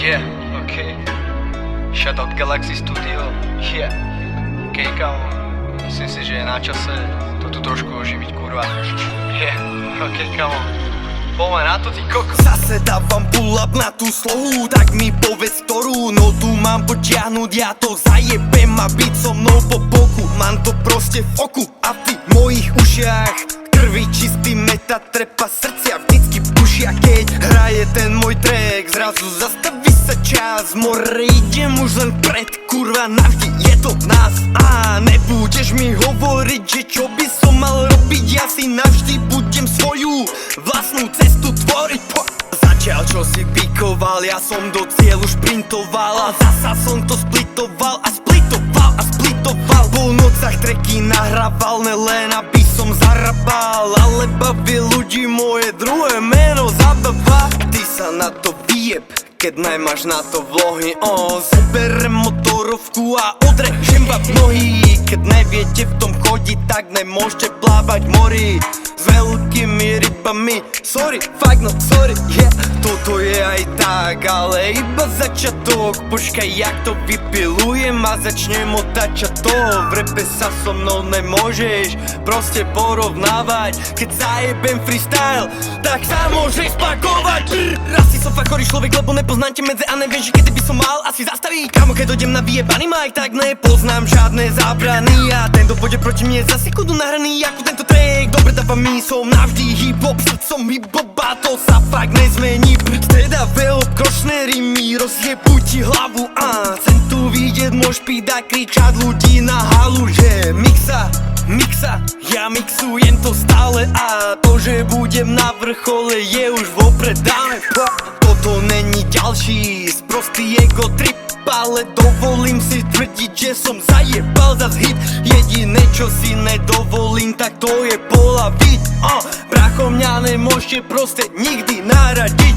Yeah, ok. Shoutout Galaxy Studio. Yeah. Ok, kámo. Myslím si, že je na čase to tu trošku oživiť, kurva. Yeah, ok, kámo. Poďme na to, ty koko. Zase dávam pull up na tú slohu, tak mi povedz ktorú notu mám potiahnuť, ja to zajebem a byť so mnou po boku. Mám to proste v oku a v mojich ušiach krvi čistý meta trepa srdcia vždycky pušia, keď hraje ten môj track. Zrazu zastaví sa čas, more idem už len pred, kurva navždy je to nás. A nebudeš mi hovoriť, že čo by som mal robiť, ja si navždy budem svoju vlastnú cestu tvoriť. Začal čo si pikoval, ja som do cieľu šprintoval a zasa som to splitoval a splitoval a splitoval. Po nocach tracky nahrával, len aby som zarabal, ale baví ľudí moje druhé meno zabava. Ty sa na to vyjeb, keď najmáš na to vlohy. Zoberem motorovku a odrežem vám nohy. Keď neviete v tom chodiť, tak nemôžete plávať mori s veľkými rybami. Sorry, fakt no sorry, yeah. Toto je aj tak, ale iba začiatok. Počkaj, jak to vypilujem a začnem otáčať to. V repe sa so mnou nemôžeš proste porovnávať. Keď zajebem freestyle, tak sa môžeš spakovať. Raz si som fakt chorý človek, lebo nepoznám tie medze a neviem, že kedy by som mal asi zastaviť. Kámo, keď dojdem na vyjebaný mic, tak nepoznám žiadne zábrany. A tento pôjde proti mne za sekundu nahraný ako tento track. Dobre dáva mi, som navždy hip-hop, srdcom hip-hop a to sa fakt nezmení. Teda veľkročné rimy rozjebuj ti hlavu a chcem tu vidieť môj špíd a kričať ľudí na halu, že mixa, ja mixujem to stále a to, že budem na vrchole je už vopred dáme. Toto není ďalší sprostý ego trip, ale dovolím si tvrdiť, že som zajebal zas hit. Jediné čo si nedovolím, tak to je polaviť. Bracho, mňa nemôžete proste nikdy naradiť.